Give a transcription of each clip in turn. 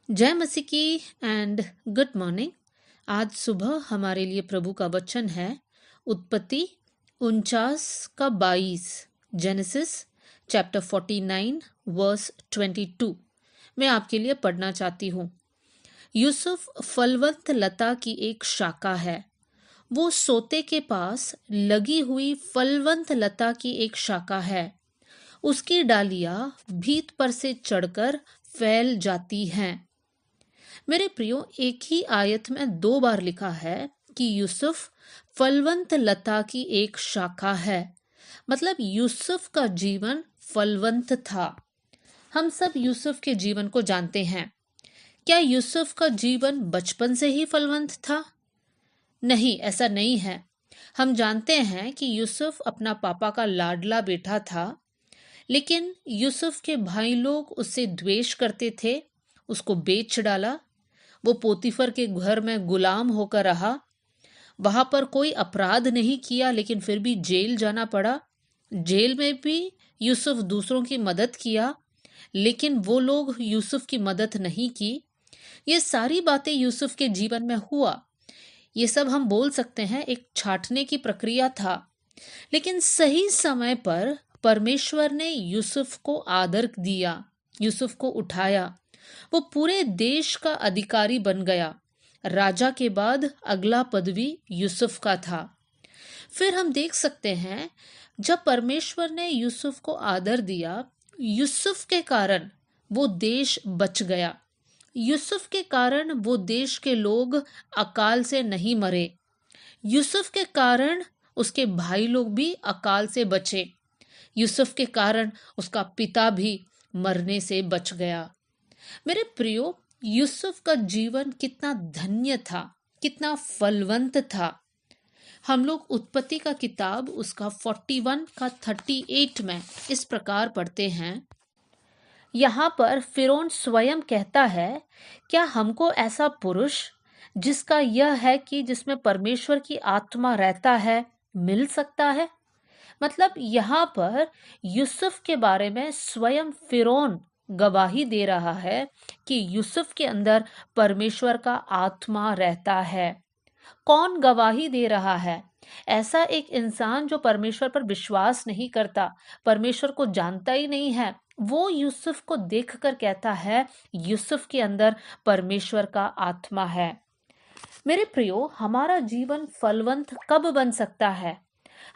जय मसीह की एंड गुड मॉर्निंग। आज सुबह हमारे लिए प्रभु का वचन है उत्पत्ति 49 का 22, जेनेसिस चैप्टर 49 वर्स 22। मैं आपके लिए पढ़ना चाहती हूँ। यूसुफ फलवंत लता की एक शाखा है। वो सोते के पास लगी हुई फलवंत लता की एक शाखा है। उसकी डालियां भीत पर से चढ़कर फैल जाती हैं। मेरे प्रियो, एक ही आयत में 2 बार लिखा है कि यूसुफ फलवंत लता की एक शाखा है। मतलब यूसुफ का जीवन फलवंत था। हम सब यूसुफ के जीवन को जानते हैं। क्या यूसुफ का जीवन बचपन से ही फलवंत था? नहीं, ऐसा नहीं है। हम जानते हैं कि यूसुफ अपना पापा का लाडला बेटा था, लेकिन यूसुफ के भाई लोग उससे द्वेष करते थे। उसको बेच डाला। वो पोतीफर के घर में गुलाम होकर रहा। वहां पर कोई अपराध नहीं किया, लेकिन फिर भी जेल जाना पड़ा। जेल में भी यूसुफ दूसरों की मदद किया, लेकिन वो लोग यूसुफ की मदद नहीं की। ये सारी बातें यूसुफ के जीवन में हुआ। ये सब हम बोल सकते हैं एक छांटने की प्रक्रिया था। लेकिन सही समय पर परमेश्वर ने यूसुफ को आदर दिया, यूसुफ को उठाया। वो पूरे देश का अधिकारी बन गया। राजा के बाद अगला पदवी यूसुफ का था। फिर हम देख सकते हैं, जब परमेश्वर ने यूसुफ को आदर दिया, यूसुफ के कारण वो देश बच गया। यूसुफ के कारण वो देश के लोग अकाल से नहीं मरे। यूसुफ के कारण उसके भाई लोग भी अकाल से बचे। यूसुफ के कारण उसका पिता भी मरने से बच गया। मेरे प्रियो, यूसुफ का जीवन कितना धन्य था, कितना फलवंत था। हम लोग उत्पत्ति का किताब उसका 41 का 38 में इस प्रकार पढ़ते हैं। यहाँ पर फिरौन स्वयं कहता है, क्या हमको ऐसा पुरुष जिसका यह है कि जिसमें परमेश्वर की आत्मा रहता है मिल सकता है? मतलब यहाँ पर यूसुफ के बारे में स्वयं फिरौन गवाही दे रहा है कि यूसुफ के अंदर परमेश्वर का आत्मा रहता है। कौन गवाही दे रहा है? ऐसा एक इंसान जो परमेश्वर पर विश्वास नहीं करता, परमेश्वर को जानता ही नहीं है, वो यूसुफ को देखकर कहता है यूसुफ के अंदर परमेश्वर का आत्मा है। मेरे प्रियो, हमारा जीवन फलवंत कब बन सकता है?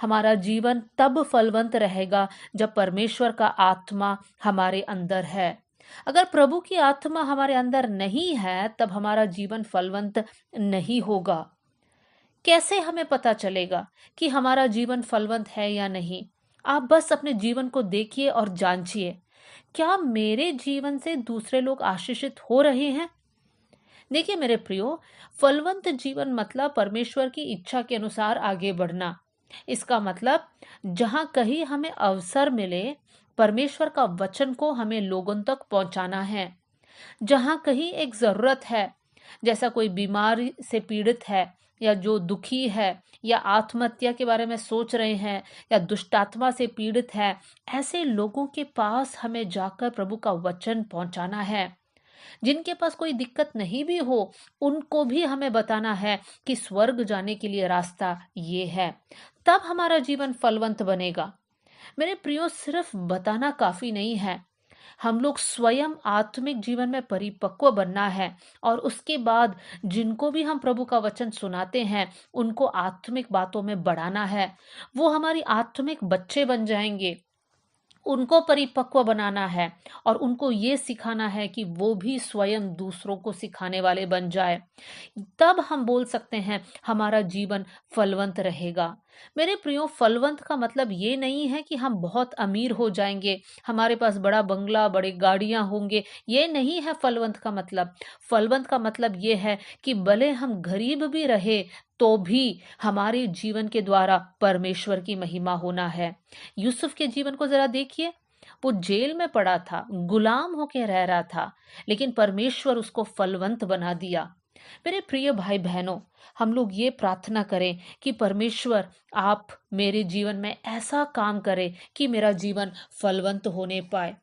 हमारा जीवन तब फलवंत रहेगा जब परमेश्वर का आत्मा हमारे अंदर है। अगर प्रभु की आत्मा हमारे अंदर नहीं है, तब हमारा जीवन फलवंत नहीं होगा। कैसे हमें पता चलेगा कि हमारा जीवन फलवंत है या नहीं? आप बस अपने जीवन को देखिए और जांचिए, क्या मेरे जीवन से दूसरे लोग आशीषित हो रहे हैं? देखिए मेरे प्रियो, फलवंत जीवन मतलब परमेश्वर की इच्छा के अनुसार आगे बढ़ना। इसका मतलब जहां कहीं हमें अवसर मिले, परमेश्वर का वचन को हमें लोगों तक पहुंचाना है। जहां कहीं एक जरूरत है, जैसा कोई बीमारी से पीड़ित है, या जो दुखी है, या आत्महत्या के बारे में सोच रहे हैं, या दुष्टात्मा से पीड़ित है, ऐसे लोगों के पास हमें जाकर प्रभु का वचन पहुंचाना है। जिनके पास कोई दिक्कत नहीं भी हो, उनको भी हमें बताना है कि स्वर्ग जाने के लिए रास्ता ये है। तब हमारा जीवन फलवंत बनेगा। मेरे प्रियो, सिर्फ बताना काफी नहीं है। हम लोग स्वयं आत्मिक जीवन में परिपक्व बनना है, और उसके बाद जिनको भी हम प्रभु का वचन सुनाते हैं, उनको आत्मिक बातों में बढ़ाना है। वो हमारी आत्मिक बच्चे बन जाएंगे। उनको परिपक्व बनाना है, और उनको ये सिखाना है कि वो भी स्वयं दूसरों को सिखाने वाले बन जाए। तब हम बोल सकते हैं हमारा जीवन फलवंत रहेगा। मेरे प्रियो, फलवंत का मतलब ये नहीं है कि हम बहुत अमीर हो जाएंगे, हमारे पास बड़ा बंगला, बड़ी गाड़ियां होंगे। ये नहीं है फलवंत का मतलब। फलवंत का मतलब ये है कि भले हम गरीब भी रहे, तो भी हमारे जीवन के द्वारा परमेश्वर की महिमा होना है। यूसुफ के जीवन को जरा देखिए। वो जेल में पड़ा था, गुलाम होके रह रहा था, लेकिन परमेश्वर उसको फलवंत बना दिया। मेरे प्रिय भाई बहनों, हम लोग ये प्रार्थना करें कि परमेश्वर आप मेरे जीवन में ऐसा काम करें कि मेरा जीवन फलवंत होने पाए।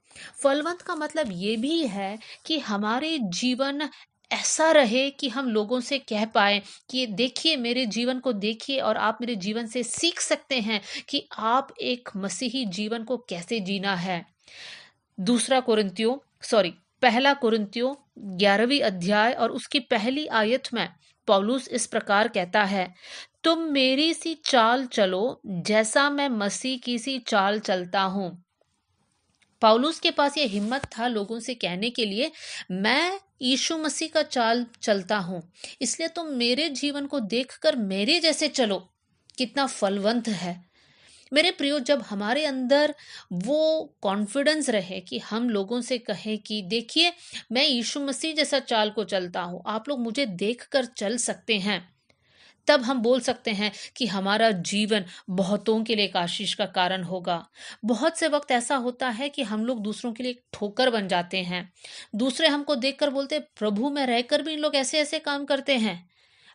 फलवंत का मतलब ये भी है कि हमारे जीवन ऐसा रहे कि हम लोगों से कह पाए कि देखिए मेरे जीवन को देखिए और आप मेरे जीवन से सीख सकते हैं कि आप एक मसीही जीवन को कैसे जीना है। दूसरा कुरिन्थियों सॉरी पहला कुरिन्थियों 11वीं अध्याय और उसकी पहली आयत में पौलुस इस प्रकार कहता है, तुम मेरी सी चाल चलो जैसा मैं मसीह की सी चाल चलता हूं। पौलुस के पास ये हिम्मत था लोगों से कहने के लिए, मैं यीशु मसीह का चाल चलता हूं, इसलिए तुम मेरे जीवन को देखकर मेरे जैसे चलो। कितना फलवंत है मेरे प्रियो, जब हमारे अंदर वो कॉन्फिडेंस रहे कि हम लोगों से कहें कि देखिए मैं यीशु मसीह जैसा चाल को चलता हूं, आप लोग मुझे देखकर चल सकते हैं, तब हम बोल सकते हैं कि हमारा जीवन बहुतों के लिए एक आशीष का कारण होगा। बहुत से वक्त ऐसा होता है कि हम लोग दूसरों के लिए एक ठोकर बन जाते हैं। दूसरे हमको देखकर बोलते, प्रभु में रहकर भी इन लोग ऐसे ऐसे काम करते हैं।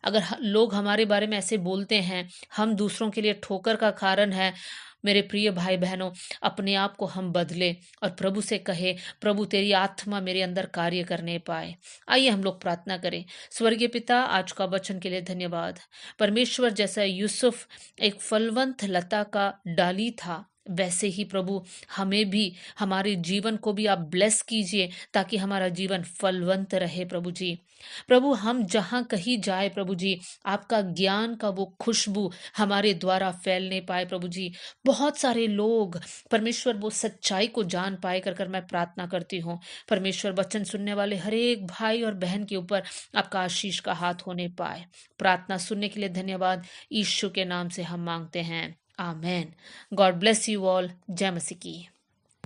अगर लोग हमारे बारे में ऐसे बोलते हैं, हम दूसरों के लिए ठोकर का कारण है। मेरे प्रिय भाई बहनों, अपने आप को हम बदले और प्रभु से कहे, प्रभु तेरी आत्मा मेरे अंदर कार्य करने पाए। आइए हम लोग प्रार्थना करें। स्वर्गीय पिता, आज का वचन के लिए धन्यवाद। परमेश्वर, जैसा यूसुफ एक फलवंत लता का डाली था, वैसे ही प्रभु हमें भी, हमारे जीवन को भी आप ब्लेस कीजिए ताकि हमारा जीवन फलवंत रहे। प्रभु जी, प्रभु हम जहाँ कहीं जाए प्रभु जी, आपका ज्ञान का वो खुशबू हमारे द्वारा फैलने पाए। प्रभु जी, बहुत सारे लोग परमेश्वर वो सच्चाई को जान पाए कर मैं प्रार्थना करती हूँ। परमेश्वर, वचन सुनने वाले हर एक भाई और बहन के ऊपर आपका आशीष का हाथ होने पाए। प्रार्थना सुनने के लिए धन्यवाद। यीशु के नाम से हम मांगते हैं, amen. God bless you all. जय मसीह की।